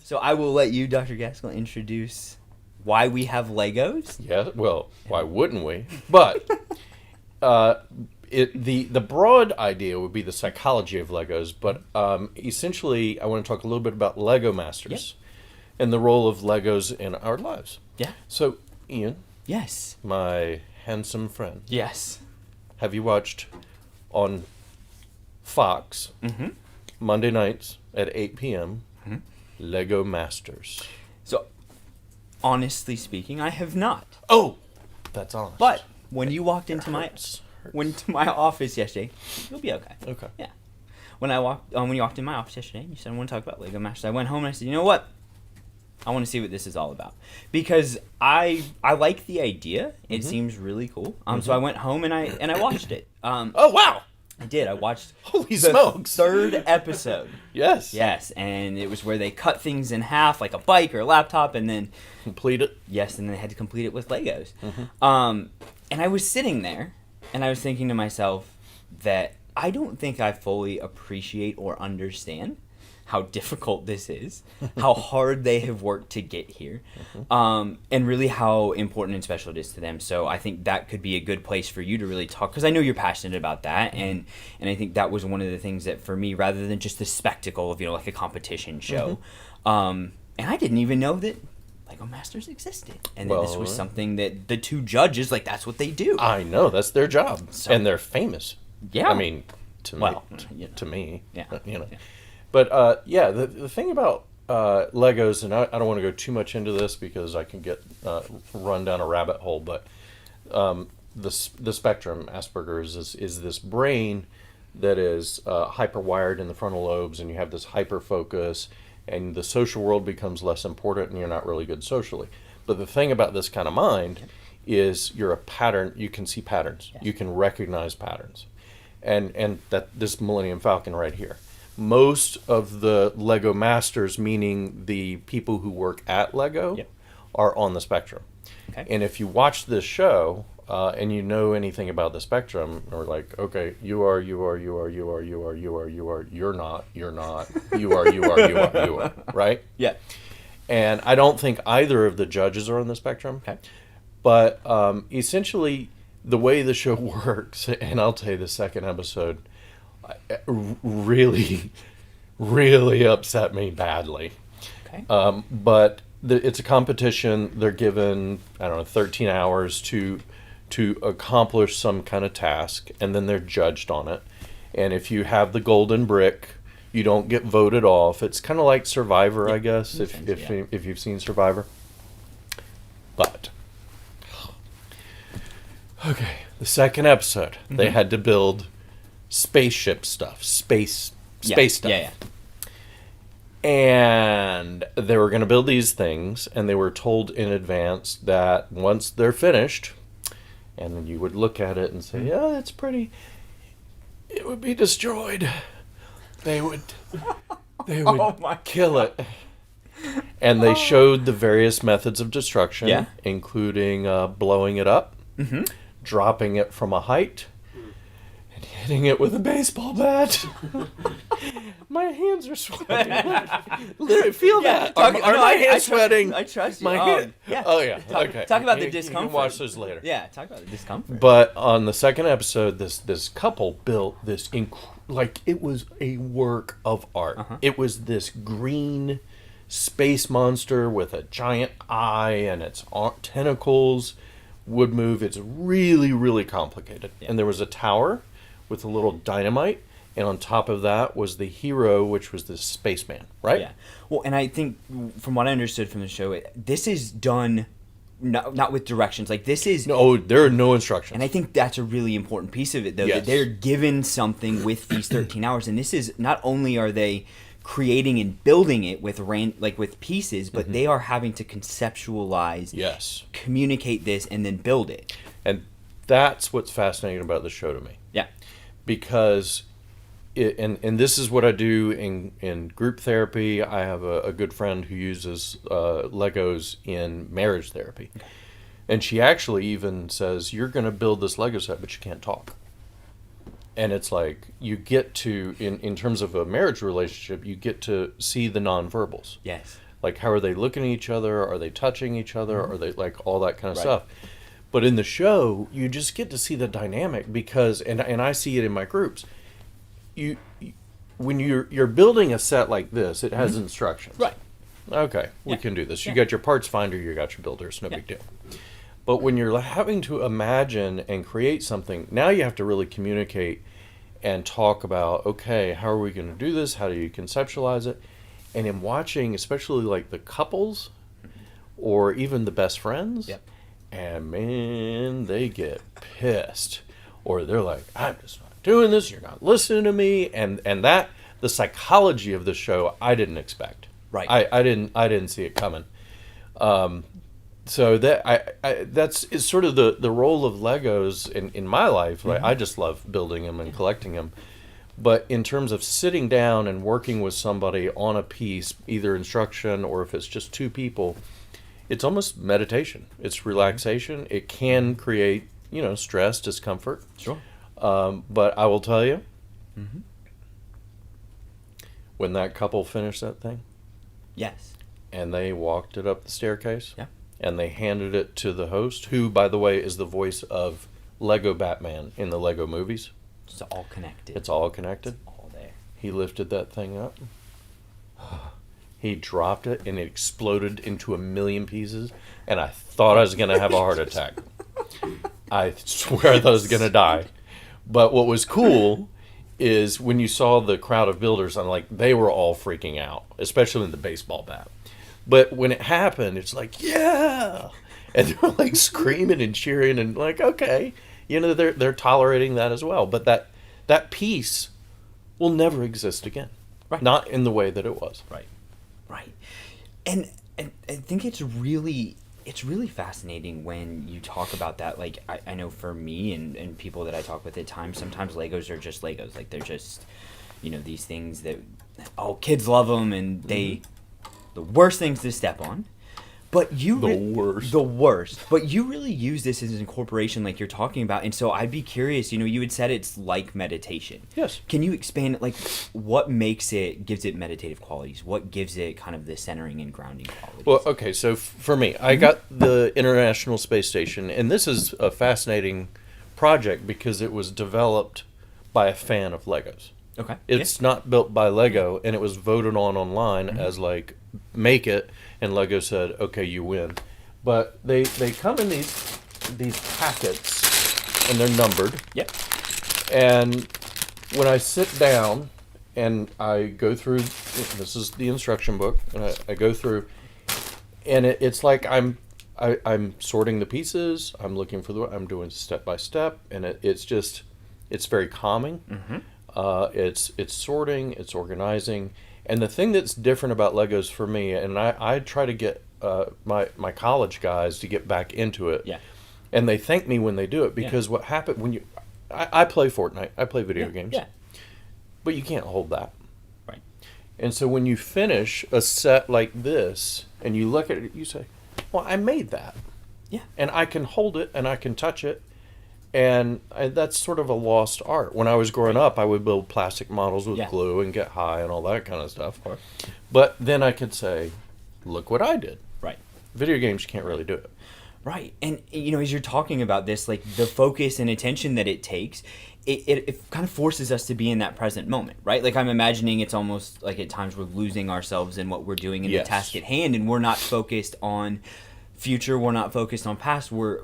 So I will let you, Dr. Gaskill, introduce why we have Legos. Yeah, well, why wouldn't we? But the broad idea would be the psychology of Legos, but essentially I want to talk a little bit about Lego Masters and the role of Legos in our lives. Yeah. So, Ian, Yes. my handsome friend, Yes. have you watched on Fox Monday nights at 8 p.m. Lego Masters? So, honestly speaking, I have not. Oh, that's honest. But when you walked into Hurts. my office yesterday, you'll be okay. Okay. Yeah. When you walked in my office yesterday, you said I want to talk about Lego Masters. I went home and I said, you know what? I want to see what this is all about because I like the idea. It seems really cool. So I went home and I watched it. Oh, wow. I did. I watched Holy the smokes. third episode. Yes. Yes, and it was where they cut things in half like a bike or a laptop, and then Complete it. yes, and then they had to complete it with Legos. And I was sitting there, and I was thinking to myself that I don't think I fully appreciate or understand how difficult this is, how hard they have worked to get here, and really how important and special it is to them. So I think that could be a good place for you to really talk, because I know you're passionate about that, and I think that was one of the things that for me, rather than just the spectacle of, like a competition show, and I didn't even know that Lego Masters existed, and that this was something that the two judges, like, that's what they do. I know, that's their job, and they're famous. Yeah. I mean, to Well, me, to me, Yeah. you know. Yeah. But the thing about Legos, and I don't want to go too much into this because I can get run down a rabbit hole. But the spectrum, Asperger's, is this brain that is hyperwired in the frontal lobes, and you have this hyper focus, and the social world becomes less important, and you're not really good socially. But the thing about this kind of mind is you're a pattern. You can see patterns. Yes. You can recognize patterns, and that this Millennium Falcon right here. Most of the Lego Masters, meaning the people who work at Lego, are on the spectrum. Okay. And if you watch this show and you know anything about the spectrum, or like, okay, you're not, you are, right? Yeah. And I don't think either of the judges are on the spectrum. Okay. But essentially, the way the show works, and I'll tell you the second episode, really, really upset me badly. Okay. But it's a competition. They're given, I don't know, 13 hours to accomplish some kind of task, and then they're judged on it. And if you have the golden brick, you don't get voted off. It's kind of like Survivor, I guess, if you've seen Survivor. But okay, the second episode, they had to build spaceship stuff, space stuff. Yeah. And they were going to build these things, and they were told in advance that once they're finished, and then you would look at it and say, yeah, that's pretty, it would be destroyed. They would kill it. And they showed the various methods of destruction, including blowing it up, dropping it from a height, and hitting it with a baseball bat. My hands are sweating. Literally, feel that. Are my hands sweating? I trust you. My hand. Yeah. Oh, yeah. Okay. Talk about the You discomfort. can watch those later. Yeah, talk about the discomfort. But on the second episode, this couple built this like it was a work of art. It was this green space monster with a giant eye, and its tentacles would move. It's really, really complicated. Yeah. And there was a tower with a little dynamite, and on top of that was the hero, which was this spaceman, right? Yeah. Well, and I think from what I understood from the show, this is done not with directions. Like, this is... No, there are no instructions. And I think that's a really important piece of it, though, Yes. that they're given something with these 13 hours. And this is, not only are they creating and building it with with pieces, but they are having to conceptualize, communicate this, and then build it. And that's what's fascinating about the show to me. Yeah. Because... And this is what I do in group therapy. I have a good friend who uses Legos in marriage therapy. Okay. And she actually even says, you're going to build this Lego set, but you can't talk. And it's like, you get to, in terms of a marriage relationship, you get to see the nonverbals. Yes. Like, how are they looking at each other? Are they touching each other? Are they, like, all that kind of Right. stuff? But in the show, you just get to see the dynamic because, and I see it in my groups. When you're building a set like this, it has instructions. Right. Okay, we Yeah. can do this. You Yeah. got your parts finder, you got your builders, no big deal. But when you're having to imagine and create something, now you have to really communicate and talk about, okay, how are we going to do this? How do you conceptualize it? And in watching, especially like the couples or even the best friends, Yep. and man, they get pissed. Or they're like, I'm just not doing this, you're not listening to me. And that, the psychology of the show, I didn't expect. Right. I didn't see it coming. So that's is sort of the role of Legos in my life. Like I just love building them and collecting them. But in terms of sitting down and working with somebody on a piece, either instruction or if it's just two people, it's almost meditation. It's relaxation. It can create, stress, discomfort. Sure. But I will tell you, when that couple finished that thing, Yes. and they walked it up the staircase, Yeah. and they handed it to the host, who, by the way, is the voice of Lego Batman in the Lego movies. It's all connected. It's all connected. all there. He lifted that thing up. He dropped it, and it exploded into a million pieces, and I thought I was going to have a heart attack. I swear I thought I was going to die. But what was cool is when you saw the crowd of builders, I'm like, they were all freaking out, especially in the baseball bat. But when it happened, it's like, yeah! And they're like screaming and cheering and like, okay. They're tolerating that as well. But that piece will never exist again. Right. Not in the way that it was. Right. And I think it's really fascinating when you talk about that. Like, I know for me and people that I talk with at times, sometimes Legos are just Legos. Like, they're just, these things that, kids love them, and the worst things to step on. But the worst. But you really use this as an incorporation like you're talking about. And so I'd be curious, you had said it's like meditation. Yes. Can you expand, like, what gives it meditative qualities? What gives it kind of the centering and grounding qualities? Well, okay, so for me, I got the International Space Station, and this is a fascinating project because it was developed by a fan of Legos. Okay. It's not built by Lego, and it was voted on online as like, make it, and Lego said, okay, you win. But they come in these packets, and they're numbered. Yep. And when I sit down and I go through, this is the instruction book, and I go through, and it's like I'm sorting the pieces. I'm looking for I'm doing step by step, and it's very calming. It's sorting, it's organizing. And the thing that's different about Legos for me, and I try to get my college guys to get back into it. Yeah. And they thank me when they do it because what happened when I play Fortnite, I play video games. Yeah. But you can't hold that. Right. And so when you finish a set like this and you look at it, you say, well, I made that. Yeah. And I can hold it and I can touch it. And that's sort of a lost art. When I was growing up, I would build plastic models with glue and get high and all that kind of stuff. But then I could say, look what I did. Right. Video games, you can't really do it. Right. And, as you're talking about this, like, the focus and attention that it takes, it kind of forces us to be in that present moment, right? Like, I'm imagining it's almost like at times we're losing ourselves in what we're doing in the task at hand, and we're not focused on future, we're not focused on past, we're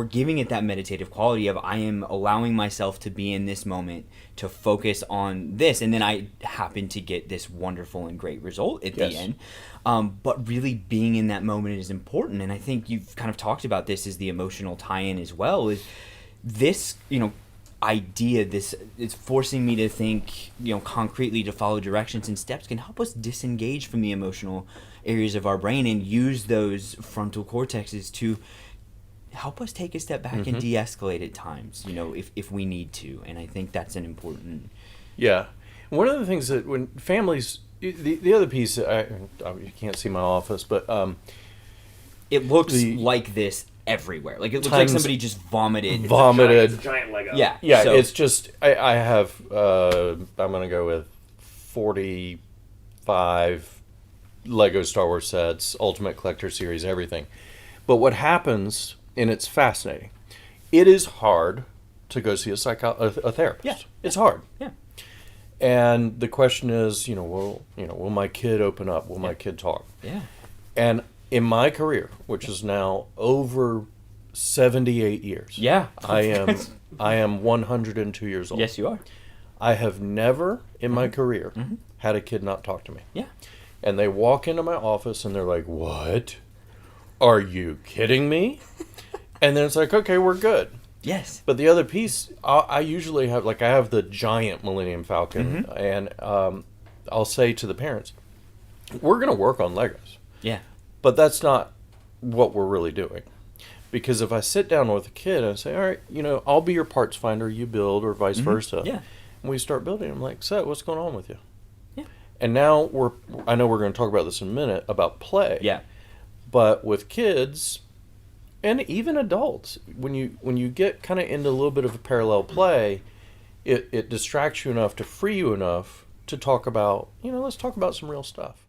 giving it that meditative quality of, I am allowing myself to be in this moment to focus on this, and then I happen to get this wonderful and great result at the end. But really being in that moment is important, and I think you've kind of talked about this as the emotional tie-in as well, is this idea, this it's forcing me to think concretely, to follow directions and steps, can help us disengage from the emotional areas of our brain and use those frontal cortexes to help us take a step back and de-escalate at times, if we need to. And I think that's an important... Yeah. One of the things that when families... The other piece, you can't see my office, but... it looks like this everywhere. Like, it looks like somebody just vomited. It's a giant Lego. Yeah. Yeah, so, it's just... I have... I'm going to go with 45 Lego Star Wars sets, Ultimate Collector Series, everything. But what happens, and it's fascinating, it is hard to go see a therapist. Yeah. It's hard. Yeah. And the question is, will my kid open up? Will my kid talk? Yeah. And in my career, which is now over 78 years. Yeah. I am 102 years old. Yes, you are. I have never in my career had a kid not talk to me. Yeah. And they walk into my office and they're like, "What? Are you kidding me?" And then it's like, "Okay, we're good." Yes. But the other piece, I usually have, I have the giant Millennium Falcon, and I'll say to the parents, we're going to work on Legos. Yeah. But that's not what we're really doing. Because if I sit down with a kid and say, all right, I'll be your parts finder, you build, or vice versa. Yeah. And we start building, I'm like, Seth, what's going on with you? Yeah. And now I know we're going to talk about this in a minute, about play. Yeah. But with kids, and even adults, when you get kind of into a little bit of a parallel play, it distracts you enough to free you enough to talk about, let's talk about some real stuff.